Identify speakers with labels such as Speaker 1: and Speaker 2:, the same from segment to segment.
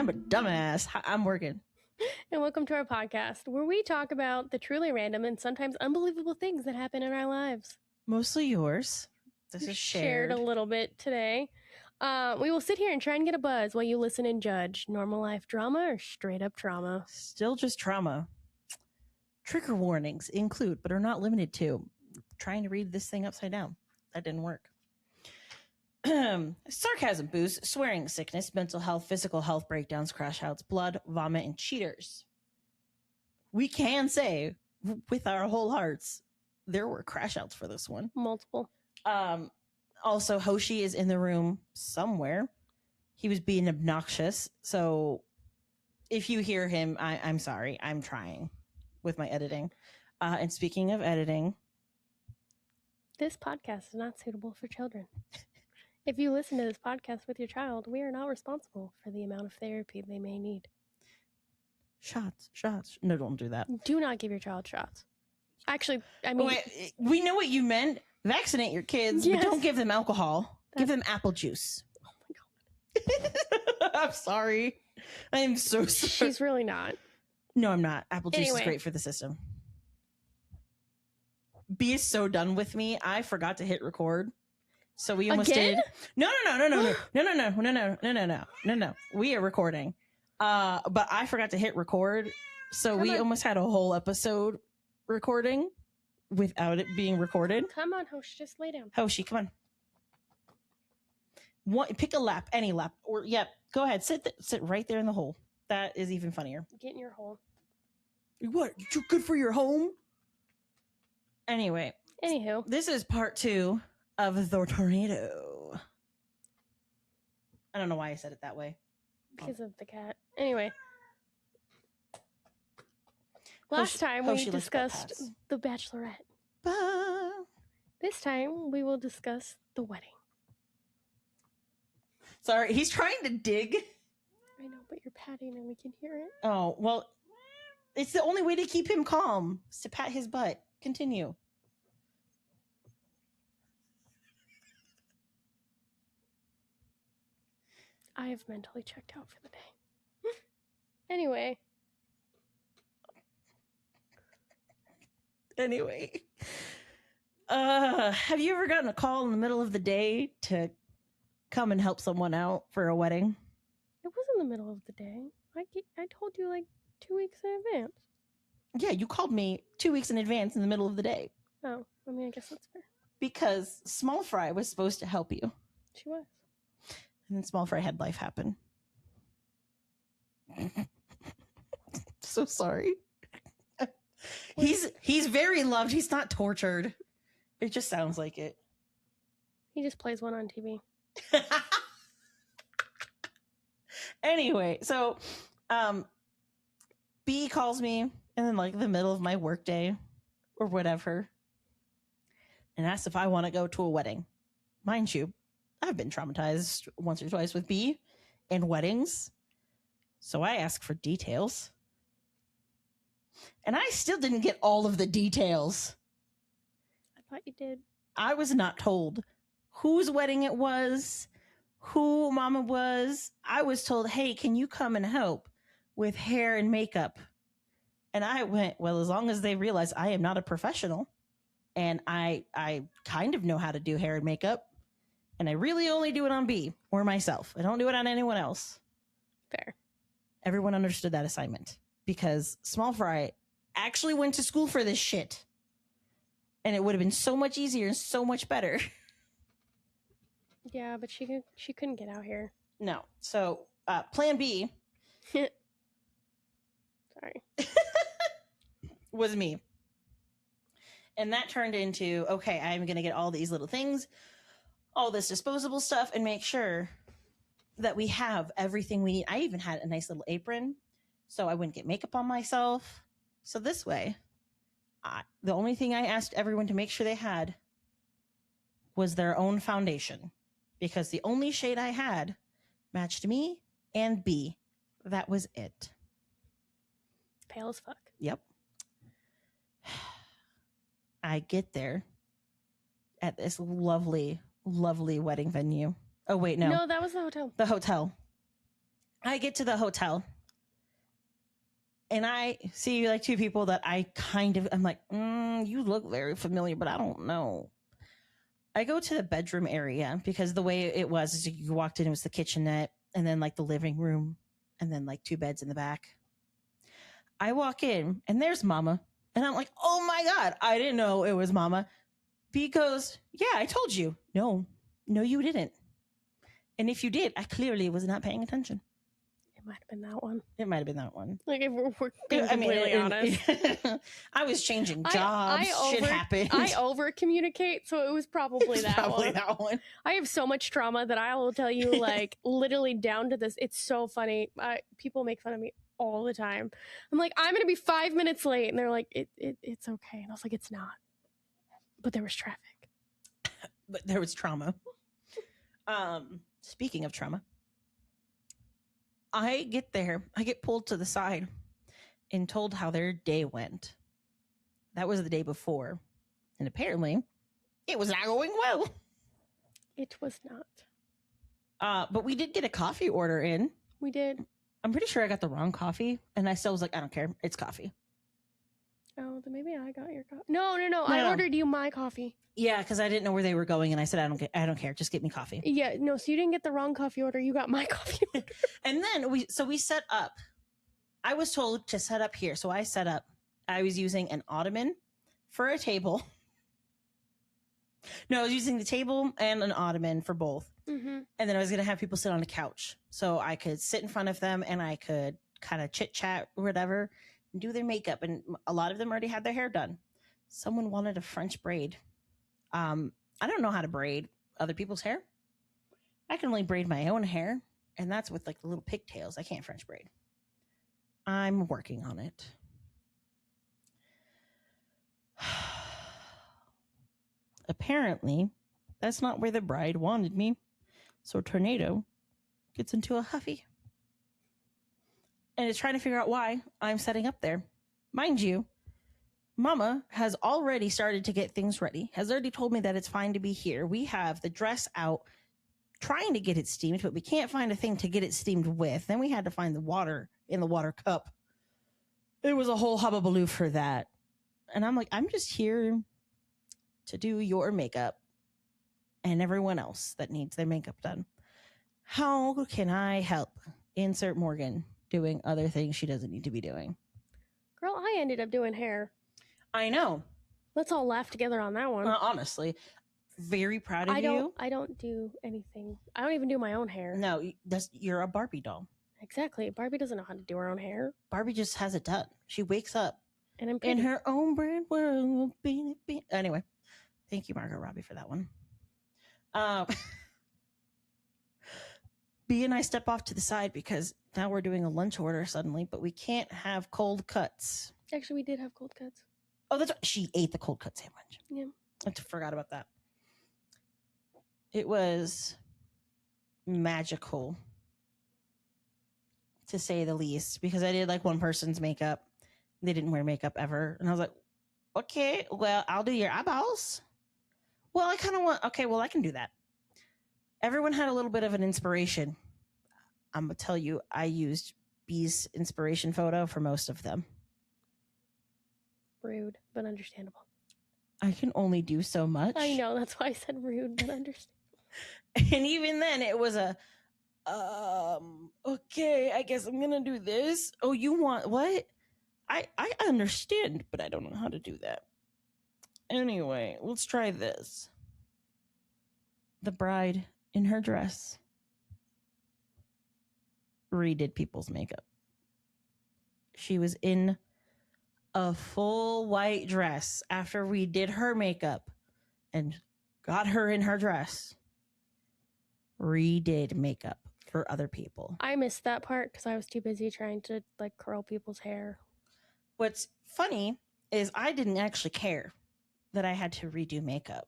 Speaker 1: I'm a dumbass. I'm working.
Speaker 2: And welcome to our podcast, where we talk about the truly random and sometimes unbelievable things that happen in our lives.
Speaker 1: Mostly yours. This
Speaker 2: We
Speaker 1: is shared.
Speaker 2: a little bit today. We will sit here and try and get a buzz while you listen and judge. Normal life drama or straight up trauma?
Speaker 1: Still just trauma. Trigger warnings include, but are not limited to, trying to read this thing upside down. That didn't work. Sarcasm, booze, swearing, sickness, mental health, physical health, breakdowns, crash outs, blood, vomit, and cheaters. We can say with our whole hearts there were crash outs for this one.
Speaker 2: Multiple.
Speaker 1: Also, Hoshi is in the room somewhere. He was being obnoxious. So if you hear him, I'm sorry. I'm trying with my editing. And speaking of editing,
Speaker 2: this podcast is not suitable for children. If you listen to this podcast with your child, we are not responsible for the amount of therapy they may need.
Speaker 1: Shots. No, don't do that.
Speaker 2: Do not give your child shots. Actually, I mean...
Speaker 1: Wait, we know what you meant. Vaccinate your kids,
Speaker 2: yes.
Speaker 1: But don't give them alcohol. Give them apple juice.
Speaker 2: Oh my
Speaker 1: God. I'm sorry. I am so sorry.
Speaker 2: She's really not.
Speaker 1: No, I'm not. Apple juice is great for the system. B is so done with me. I forgot to hit record. So we almost did. No. We are recording. But I forgot to hit record. So we almost had a whole episode recording without it being recorded.
Speaker 2: Come on, Hoshi, just lay down.
Speaker 1: Hoshi, come on. Pick a lap, any lap. Or go ahead. Sit right there in the hole. That is even funnier.
Speaker 2: Get in your hole.
Speaker 1: What? You're good for your home? Anyway.
Speaker 2: Anywho.
Speaker 1: This is part 2 of the tornado. I don't know why I said it that way.
Speaker 2: Because of the cat. Anyway. Last time we discussed The Bachelorette. This time we will discuss the wedding.
Speaker 1: Sorry, he's trying to dig.
Speaker 2: I know, but you're patting and we can hear it.
Speaker 1: Oh, well, it's the only way to keep him calm, is to pat his butt. Continue.
Speaker 2: I have mentally checked out for the day. Anyway.
Speaker 1: Have you ever gotten a call in the middle of the day to come and help someone out for a wedding?
Speaker 2: It wasn't the middle of the day. I told you like 2 weeks in advance.
Speaker 1: Yeah, you called me 2 weeks in advance in the middle of the day.
Speaker 2: Oh, I mean, I guess that's fair.
Speaker 1: Because Small Fry was supposed to help you.
Speaker 2: She was.
Speaker 1: And then Small Fry had life happen. So sorry. He's very loved. He's not tortured. It just sounds like it.
Speaker 2: He just plays one on TV.
Speaker 1: Anyway, so B calls me in like the middle of my workday or whatever and asks if I want to go to a wedding. Mind you, I've been traumatized once or twice with B and weddings. So I asked for details. And I still didn't get all of the details.
Speaker 2: I thought you did.
Speaker 1: I was not told whose wedding it was, who Mama was. I was told, hey, can you come and help with hair and makeup? And I went, well, as long as they realize I am not a professional and I kind of know how to do hair and makeup. And I really only do it on B or myself. I don't do it on anyone else.
Speaker 2: Fair.
Speaker 1: Everyone understood that assignment because Small Fry actually went to school for this shit. And it would have been so much easier and so much better.
Speaker 2: Yeah, but she couldn't get out here.
Speaker 1: No. So, plan B.
Speaker 2: Sorry.
Speaker 1: Was me. And that turned into, okay, I'm going to get all these little things, all this disposable stuff, and make sure that we have everything we need. I even had a nice little apron, so I wouldn't get makeup on myself. So this way, the only thing I asked everyone to make sure they had was their own foundation, because the only shade I had matched me and B. That was it.
Speaker 2: Pale as fuck.
Speaker 1: Yep. I get there at this lovely, lovely wedding venue. Oh, wait, no.
Speaker 2: No, that was the hotel.
Speaker 1: The hotel. I get to the hotel and I see like two people that I'm like, you look very familiar, but I don't know. I go to the bedroom area because the way it was is you walked in, it was the kitchenette and then like the living room and then like two beds in the back. I walk in and there's Mama. And I'm like, oh my God, I didn't know it was Mama. B goes, yeah, I told you. No, you didn't. And if you did, I clearly was not paying attention.
Speaker 2: It might have been that one.
Speaker 1: It might have been that one.
Speaker 2: Like, if we're being completely honest.
Speaker 1: I was changing jobs. Shit happened.
Speaker 2: I over communicate, so it was probably
Speaker 1: probably
Speaker 2: one.
Speaker 1: that one.
Speaker 2: I have so much trauma that I will tell you, like, literally down to this. It's so funny. People make fun of me all the time. I'm like, I'm going to be 5 minutes late. And they're like, it's okay. And I was like, it's not. But there was traffic.
Speaker 1: But there was trauma. Speaking of trauma, I get there. I get pulled to the side and told how their day went. That was the day before. And apparently, it was not going well.
Speaker 2: It was not.
Speaker 1: But we did get a coffee order in.
Speaker 2: We did.
Speaker 1: I'm pretty sure I got the wrong coffee. And I still was like, I don't care. It's coffee.
Speaker 2: Oh, then maybe I got your coffee. No. I ordered you my coffee.
Speaker 1: Yeah, because I didn't know where they were going, and I said, I don't care. Just get me coffee.
Speaker 2: Yeah, no. So you didn't get the wrong coffee order. You got my coffee order.
Speaker 1: And then we set up. I was told to set up here, so I set up. I was using an ottoman for a table. No, I was using the table and an ottoman for both.
Speaker 2: Mm-hmm.
Speaker 1: And then I was going to have people sit on a couch, so I could sit in front of them and I could kind of chit chat or whatever, and do their makeup. And a lot of them already had their hair done. Someone wanted a French braid. I don't know how to braid other people's hair. I can only braid my own hair, and that's with like the little pigtails. I can't French braid. I'm working on it. Apparently, that's not where the bride wanted me. So Tornado gets into a huffy and is trying to figure out why I'm setting up there. Mind you, Mama has already started to get things ready, has already told me that it's fine to be here. We have the dress out, trying to get it steamed, but we can't find a thing to get it steamed with. Then we had to find the water in the water cup. It was a whole hubbubaloo for that. And I'm like, I'm just here to do your makeup and everyone else that needs their makeup done. How can I help? Insert Morgan doing other things she doesn't need to be doing.
Speaker 2: Girl, I ended up doing hair.
Speaker 1: I know.
Speaker 2: Let's all laugh together on that one.
Speaker 1: Honestly, very proud of you.
Speaker 2: I don't do anything. I don't even do my own hair.
Speaker 1: No, you're a Barbie doll.
Speaker 2: Exactly. Barbie doesn't know how to do her own hair.
Speaker 1: Barbie just has it done. She wakes up
Speaker 2: and I'm
Speaker 1: in her own brand world. Anyway, thank you, Margot Robbie, for that one. B and I step off to the side because now we're doing a lunch order suddenly, but we can't have cold cuts.
Speaker 2: Actually, we did have cold cuts.
Speaker 1: Oh, that's right. She ate the cold cut sandwich.
Speaker 2: Yeah.
Speaker 1: I forgot about that. It was magical, to say the least, because I did like one person's makeup. They didn't wear makeup ever. And I was like, okay, well, I'll do your eyeballs. Well, I kind of want, okay, well, I can do that. Everyone had a little bit of an inspiration. I'm going to tell you, I used B's inspiration photo for most of them.
Speaker 2: Rude, but understandable.
Speaker 1: I can only do so much.
Speaker 2: I know, that's why I said rude, but understandable.
Speaker 1: And even then, it was a, okay, I guess I'm gonna do this. Oh, you want what? I understand, but I don't know how to do that. Anyway, let's try this. The bride in her dress redid people's makeup. She was in a full white dress after we did her makeup and got her in her dress. Redid makeup for other people.
Speaker 2: I missed that part because I was too busy trying to like curl people's hair.
Speaker 1: What's funny is I didn't actually care that I had to redo makeup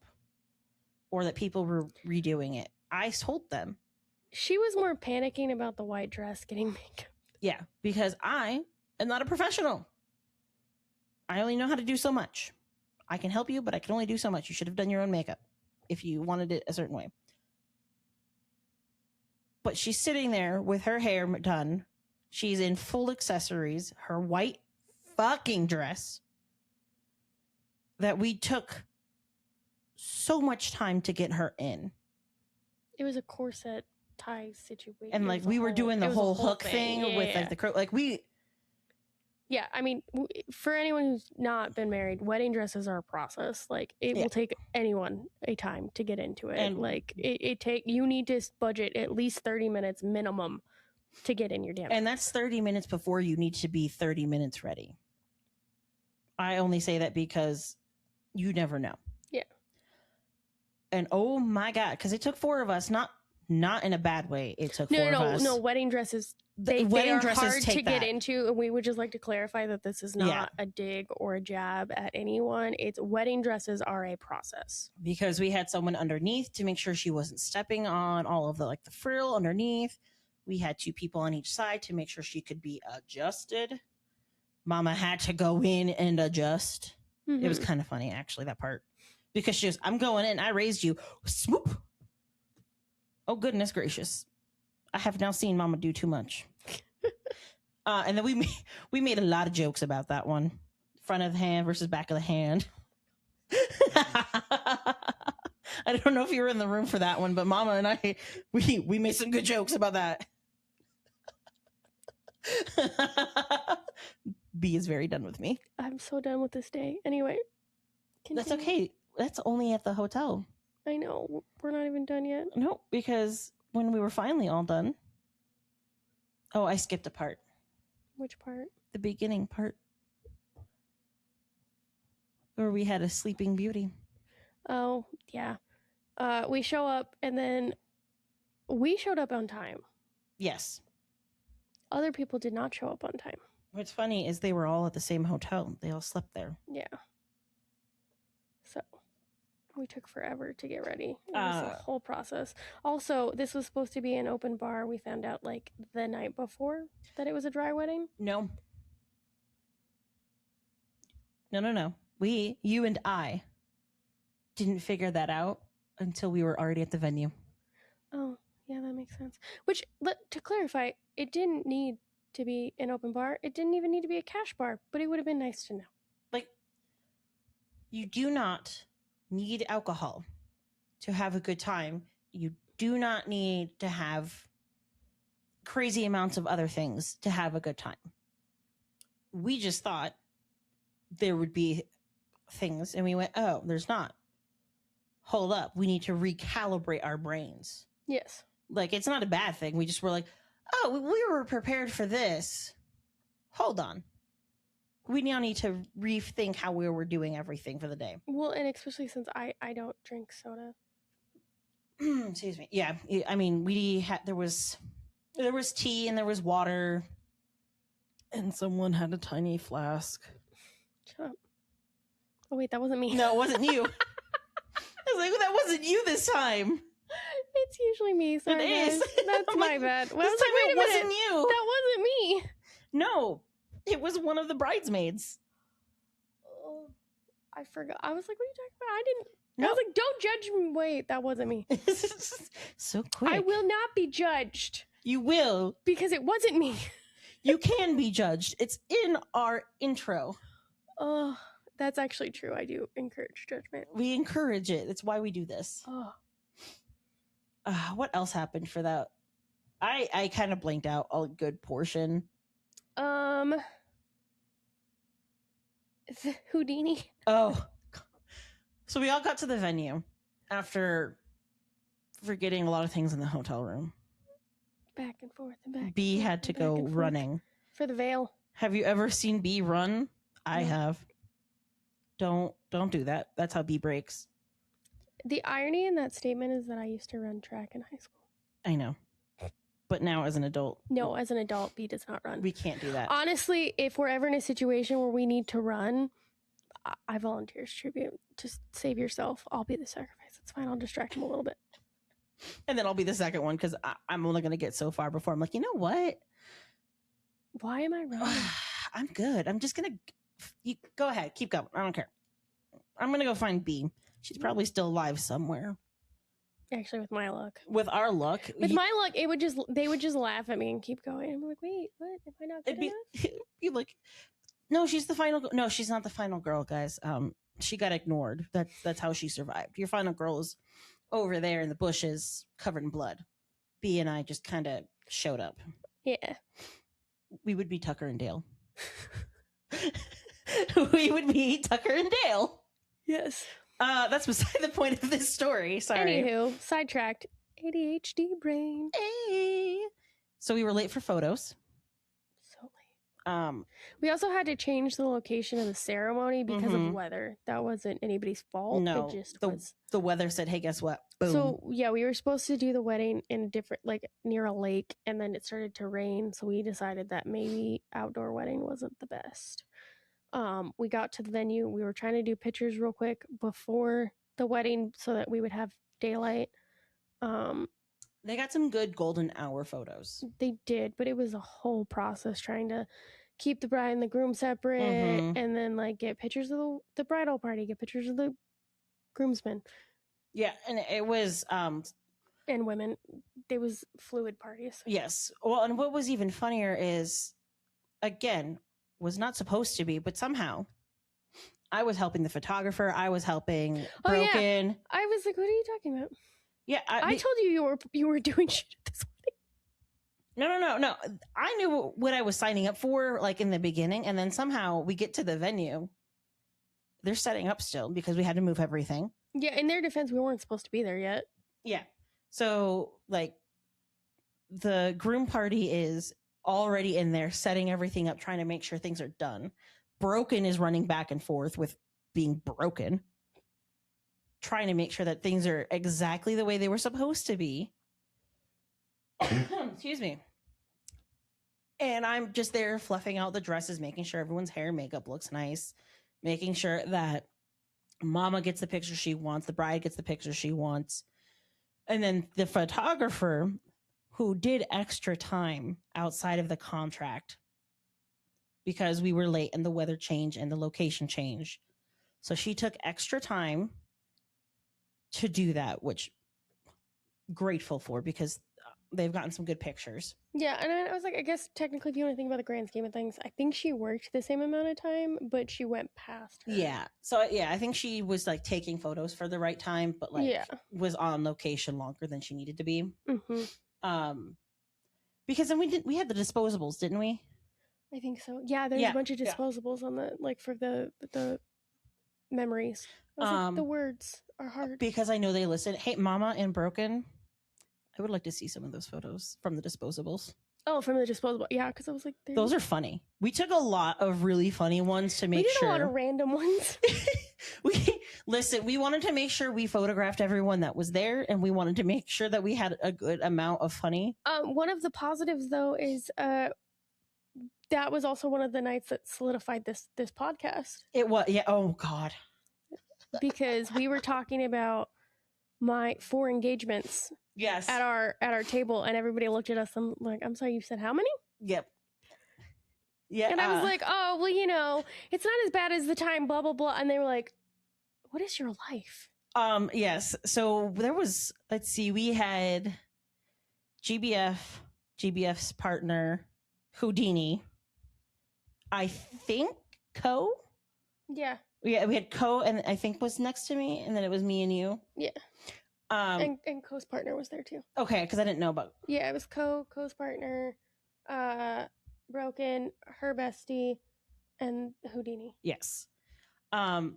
Speaker 1: or that people were redoing it. I told them.
Speaker 2: She was more panicking about the white dress getting makeup.
Speaker 1: Yeah, because I am not a professional. I only know how to do so much. I can help you, but I can only do so much. You should have done your own makeup if you wanted it a certain way. But she's sitting there with her hair done. She's in full accessories, her white fucking dress that we took so much time to get her in.
Speaker 2: It was a corset tie situation.
Speaker 1: And like we were doing the whole hook thing with like the crow. Like we.
Speaker 2: Yeah, I mean, for anyone who's not been married, wedding dresses are a process. Like it will take anyone a time to get into it. And like you need to budget at least 30 minutes minimum to get in your damn.
Speaker 1: And that's 30 minutes before you need to be 30 minutes ready. I only say that because you never know.
Speaker 2: Yeah.
Speaker 1: And oh my God, because it took 4 of us, not in a bad way. It took 4 of us.
Speaker 2: No, wedding dresses. They are hard to get into, and we would just like to clarify that this is not a dig or a jab at anyone. It's wedding dresses are a process.
Speaker 1: Because we had someone underneath to make sure she wasn't stepping on all of the like the frill underneath. We had 2 people on each side to make sure she could be adjusted. Mama had to go in and adjust. Mm-hmm. It was kind of funny, actually, that part. Because she goes, I'm going in. I raised you. Swoop. Oh, goodness gracious. I have now seen Mama do too much. And then we made a lot of jokes about that one. Front of the hand versus back of the hand. I don't know if you were in the room for that one, but Mama and I, we made some good jokes about that. B is very done with me.
Speaker 2: I'm so done with this day. Anyway.
Speaker 1: Continue. That's okay. That's only at the hotel.
Speaker 2: I know. We're not even done yet.
Speaker 1: No, because when we were finally all done. Oh, I skipped a part.
Speaker 2: Which part?
Speaker 1: The beginning part. Where we had a sleeping beauty.
Speaker 2: Oh, yeah. We show up and then we showed up on time.
Speaker 1: Yes.
Speaker 2: Other people did not show up on time.
Speaker 1: What's funny is they were all at the same hotel. They all slept there.
Speaker 2: Yeah. So we took forever to get ready. It was a whole process. Also, this was supposed to be an open bar. We found out like the night before that it was a dry wedding.
Speaker 1: No. You and I didn't figure that out until we were already at the venue.
Speaker 2: Oh, yeah, that makes sense. Which, to clarify, it didn't need to be an open bar. It didn't even need to be a cash bar, but it would have been nice to know.
Speaker 1: Like, you do not need alcohol to have a good time. You do not need to have crazy amounts of other things to have a good time. We just thought there would be things, and we went, oh, there's not. Hold up. We need to recalibrate our brains.
Speaker 2: Yes.
Speaker 1: Like, it's not a bad thing. We just were like, oh, we were prepared for this. Hold on. We now need to rethink how we were doing everything for the day.
Speaker 2: Well, and especially since I don't drink soda.
Speaker 1: Excuse me. Yeah. I mean, there was tea and there was water. And someone had a tiny flask.
Speaker 2: Shut up. Oh, wait, that wasn't me.
Speaker 1: No, it wasn't you. I was like, well, that wasn't you this time.
Speaker 2: It's usually me. Sorry,
Speaker 1: it is.
Speaker 2: That's my bad. Well,
Speaker 1: this time
Speaker 2: wait
Speaker 1: it wasn't you.
Speaker 2: That wasn't me.
Speaker 1: No, it was one of the bridesmaids.
Speaker 2: Oh, I forgot. I was like, what are you talking about? I didn't.
Speaker 1: No.
Speaker 2: I was like, don't judge me. Wait, that wasn't me.
Speaker 1: So quick.
Speaker 2: I will not be judged.
Speaker 1: You will.
Speaker 2: Because it wasn't me.
Speaker 1: You can be judged. It's in our intro.
Speaker 2: Oh, that's actually true. I do encourage judgment.
Speaker 1: We encourage it. That's why we do this.
Speaker 2: Oh.
Speaker 1: What else happened for that? I kind of blanked out a good portion.
Speaker 2: Houdini.
Speaker 1: Oh. So we all got to the venue after forgetting a lot of things in the hotel room.
Speaker 2: Back and forth and back.
Speaker 1: B had to go running.
Speaker 2: For the veil.
Speaker 1: Have you ever seen B run? I have. Don't do that. That's how B breaks.
Speaker 2: The irony in that statement is that I used to run track in high school.
Speaker 1: I know. But now as an adult.
Speaker 2: No, as an adult, B does not run.
Speaker 1: We can't do that.
Speaker 2: Honestly, if we're ever in a situation where we need to run, I volunteer as tribute. Just save yourself. I'll be the sacrifice. It's fine. I'll distract him a little bit.
Speaker 1: And then I'll be the second one because I'm only going to get so far before I'm like, you know what?
Speaker 2: Why am I running?
Speaker 1: I'm good. I'm just going to go ahead. Keep going. I don't care. I'm going to go find B. She's probably still alive somewhere.
Speaker 2: Actually, with my luck.
Speaker 1: With our luck,
Speaker 2: With my luck, they would just laugh at me and keep going. I'm like, wait, what? Am I not good enough?
Speaker 1: You're like, no, she's the final. No, she's not the final girl, guys. She got ignored. That's how she survived. Your final girl is over there in the bushes, covered in blood. B and I just kind of showed up.
Speaker 2: Yeah.
Speaker 1: We would be Tucker and Dale. We would be Tucker and Dale.
Speaker 2: Yes.
Speaker 1: That's beside the point of this story. Sorry.
Speaker 2: Anywho, sidetracked. ADHD brain.
Speaker 1: Hey. So we were late for photos.
Speaker 2: So late.
Speaker 1: Um,
Speaker 2: We also had to change the location of the ceremony because
Speaker 1: Mhm.
Speaker 2: of weather. That wasn't anybody's fault.
Speaker 1: no,
Speaker 2: It just
Speaker 1: the
Speaker 2: was.
Speaker 1: the weather said, "Hey, guess what? Boom."
Speaker 2: So yeah, we were supposed to do the wedding in a different, like near a lake, and then it started to rain. So we decided that maybe outdoor wedding wasn't the best. We got to the venue. We were trying to do pictures real quick before the wedding so that we would have daylight.
Speaker 1: They got some good golden hour photos.
Speaker 2: They did, but it was a whole process trying to keep the bride and the groom separate,
Speaker 1: Mhm.
Speaker 2: and then like get pictures of the bridal party, get pictures of the groomsmen
Speaker 1: Yeah, and it was
Speaker 2: and women. There was fluid parties.
Speaker 1: yes. Well, and what was even funnier is, again, was not supposed to be, but somehow I was helping the photographer. I was helping
Speaker 2: Oh, yeah.
Speaker 1: Broken.
Speaker 2: I was like, "What are you talking about?"
Speaker 1: Yeah,
Speaker 2: I told you you were doing shit at this wedding.
Speaker 1: No. I knew what I was signing up for, like in the beginning, and then somehow we get to the venue. They're setting up still because we had to move everything.
Speaker 2: Yeah, in their defense, we weren't supposed to be there yet.
Speaker 1: Yeah. So, like, the groom party is already in there setting everything up, trying to make sure things are done. Broken is running back and forth with being broken, trying to make sure that things are exactly the way they were supposed to be. Excuse me. And I'm just there fluffing out the dresses, making sure everyone's hair and makeup looks nice, making sure that mama gets the picture she wants, the bride gets the picture she wants. And then the photographer, who did extra time outside of the contract because we were late and the weather changed and the location changed. So she took extra time to do that, which grateful for because they've gotten some good pictures.
Speaker 2: Yeah, and I was like, I guess technically, if you want to think about the grand scheme of things, I think she worked the same amount of time, but she went past her.
Speaker 1: Yeah. So yeah, I think she was like taking photos for the right time, but like
Speaker 2: Yeah.
Speaker 1: was on location longer than she needed to be.
Speaker 2: Mm-hmm.
Speaker 1: Because then we had the disposables, didn't we?
Speaker 2: I think so. Yeah, there's
Speaker 1: Yeah,
Speaker 2: a bunch of
Speaker 1: yeah.
Speaker 2: disposables on the like for the memories. I was like, the words are hard.
Speaker 1: Because I know they listen. Hey, Mama and Broken, I would like to see some of those photos from the disposables.
Speaker 2: Oh, from the disposable. Yeah, because I was like,
Speaker 1: those are funny. We took a lot of really funny ones to make sure.
Speaker 2: We did a lot of random ones.
Speaker 1: We wanted to make sure we photographed everyone that was there, and we wanted to make sure that we had a good amount of funny.
Speaker 2: One of the positives though is that was also one of the nights that solidified this podcast.
Speaker 1: It was, yeah. Oh God.
Speaker 2: Because we were talking about my 4 engagements.
Speaker 1: Yes.
Speaker 2: At our table, and everybody looked at us. I'm like, I'm sorry, you said how many?
Speaker 1: Yep. Yeah.
Speaker 2: And I was like, oh, well, you know, it's not as bad as the time, blah blah blah. And they were like, what is your life?
Speaker 1: Yes. So there was, let's see, we had GBF's partner, Houdini. I think Co.
Speaker 2: Yeah.
Speaker 1: Yeah, we had Co, and I think was next to me, and then it was me and you.
Speaker 2: Yeah. And Co's partner was there too.
Speaker 1: Okay, because I didn't know about.
Speaker 2: Yeah, it was Co's partner, Broken, her bestie, and Houdini.
Speaker 1: Yes. And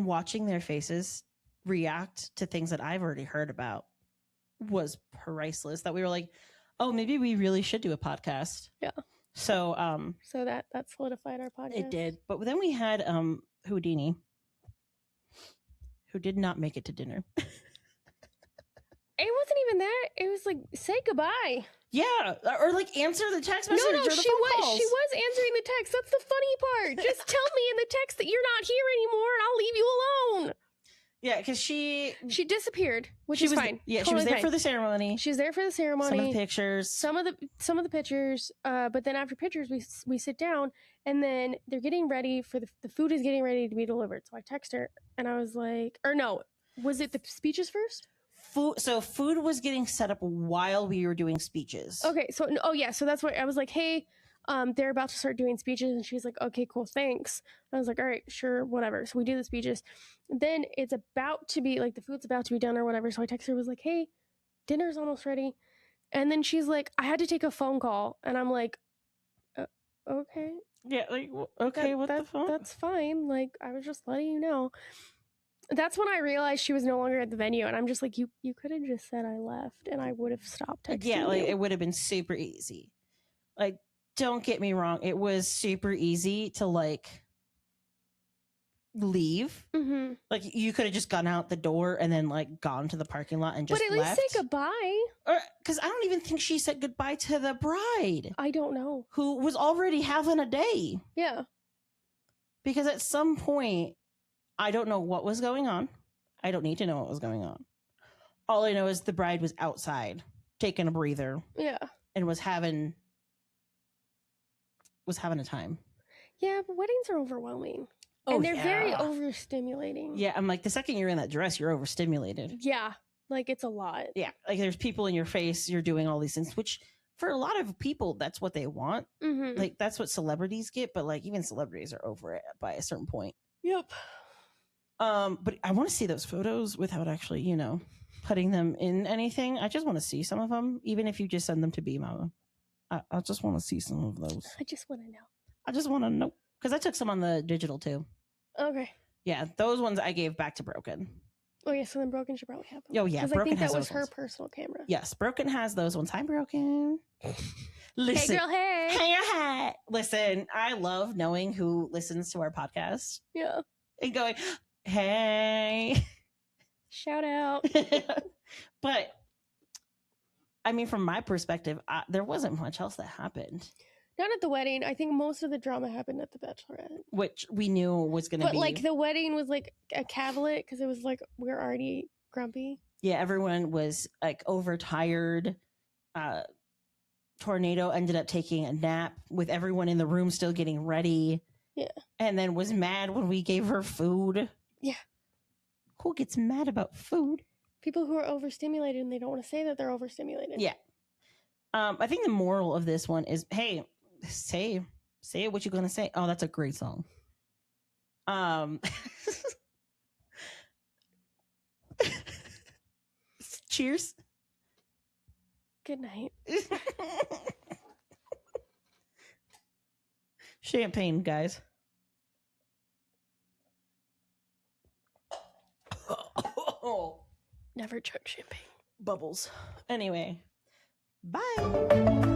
Speaker 1: watching their faces react to things that I've already heard about was priceless. That we were like, oh, maybe we really should do a podcast.
Speaker 2: Yeah.
Speaker 1: So
Speaker 2: so that solidified our podcast.
Speaker 1: It did. But then we had Houdini, who did not make it to dinner.
Speaker 2: It wasn't even that. It was like, say goodbye.
Speaker 1: Yeah, or like answer the text message.
Speaker 2: No,
Speaker 1: or the
Speaker 2: she
Speaker 1: phone calls.
Speaker 2: answering the text. That's the funny part. Just tell me in the text that you're not here anymore, and I'll leave you alone.
Speaker 1: Yeah, because she
Speaker 2: disappeared, which is fine.
Speaker 1: Yeah,
Speaker 2: totally
Speaker 1: she was there
Speaker 2: fine.
Speaker 1: for the ceremony.
Speaker 2: She was there for the ceremony.
Speaker 1: Some of the pictures.
Speaker 2: Some of the pictures. But then after pictures, we sit down, and then they're getting ready for the food is getting ready to be delivered. So I text her, and I was like, or no, was it the speeches first?
Speaker 1: food was getting set up while we were doing speeches.
Speaker 2: Okay, so so that's why I was like, hey, they're about to start doing speeches, and she's like, okay, cool, thanks. And I was like, all right, sure, whatever. So we do the speeches. Then it's about to be like the food's about to be done or whatever. So I text her, was like, hey, dinner's almost ready. And then she's like, I had to take a phone call, and I'm like, okay.
Speaker 1: Yeah, like okay, what the fuck?
Speaker 2: That's fine. Like, I was just letting you know. That's when I realized she was no longer at the venue, and I'm just like, you could have just said I left, and I would have stopped texting.
Speaker 1: Yeah, like
Speaker 2: you.
Speaker 1: it would have been super easy. Like, don't get me wrong, it was super easy to like leave.
Speaker 2: Mm-hmm.
Speaker 1: Like you could have just gone out the door and then like gone to the parking lot and just
Speaker 2: but at
Speaker 1: left.
Speaker 2: least say goodbye.
Speaker 1: Because I don't even think she said goodbye to the bride.
Speaker 2: I don't know.
Speaker 1: Who was already having a day.
Speaker 2: Yeah.
Speaker 1: Because at some point, I don't know what was going on. I don't need to know what was going on. All I know is the bride was outside taking a breather.
Speaker 2: Yeah.
Speaker 1: And was having a time.
Speaker 2: Yeah, but weddings are overwhelming. And they're very overstimulating.
Speaker 1: Yeah, I'm like, the second you're in that dress, you're overstimulated.
Speaker 2: Yeah, like it's a lot.
Speaker 1: Yeah, like there's people in your face, you're doing all these things, which for a lot of people, that's what they want.
Speaker 2: Mm-hmm.
Speaker 1: Like, that's what celebrities get, but like, even celebrities are over it by a certain point.
Speaker 2: Yep.
Speaker 1: But I want to see those photos without actually, putting them in anything. I just want to see some of them, even if you just send them to B Mama. I just want to see some of those.
Speaker 2: I just want to know.
Speaker 1: I just want to know. Because I took some on the digital too.
Speaker 2: Okay.
Speaker 1: Yeah, those ones I gave back to Broken.
Speaker 2: Oh yeah, so then Broken should probably have them.
Speaker 1: Oh yeah,
Speaker 2: because I think that was her personal camera.
Speaker 1: Yes, Broken has those ones. Hi, Broken. Listen,
Speaker 2: hey girl, hey.
Speaker 1: Hey. Listen, I love knowing who listens to our podcast.
Speaker 2: Yeah.
Speaker 1: And going, hey.
Speaker 2: Shout out.
Speaker 1: But I mean, from my perspective, there wasn't much else that happened.
Speaker 2: Not at the wedding. I think most of the drama happened at the bachelorette,
Speaker 1: which we knew was going to be.
Speaker 2: But like the wedding was like a cavalier because it was like we're already grumpy.
Speaker 1: Yeah, everyone was like overtired. Tornado ended up taking a nap with everyone in the room still getting ready.
Speaker 2: Yeah.
Speaker 1: And then was mad when we gave her food.
Speaker 2: Yeah.
Speaker 1: Who gets mad about food?
Speaker 2: People who are overstimulated and they don't want to say that they're overstimulated.
Speaker 1: Yeah. I think the moral of this one is, hey, say what you're gonna say. Oh, that's a great song. Cheers.
Speaker 2: Good night.
Speaker 1: Champagne, guys.
Speaker 2: Never chug champagne.
Speaker 1: Bubbles. Anyway, bye.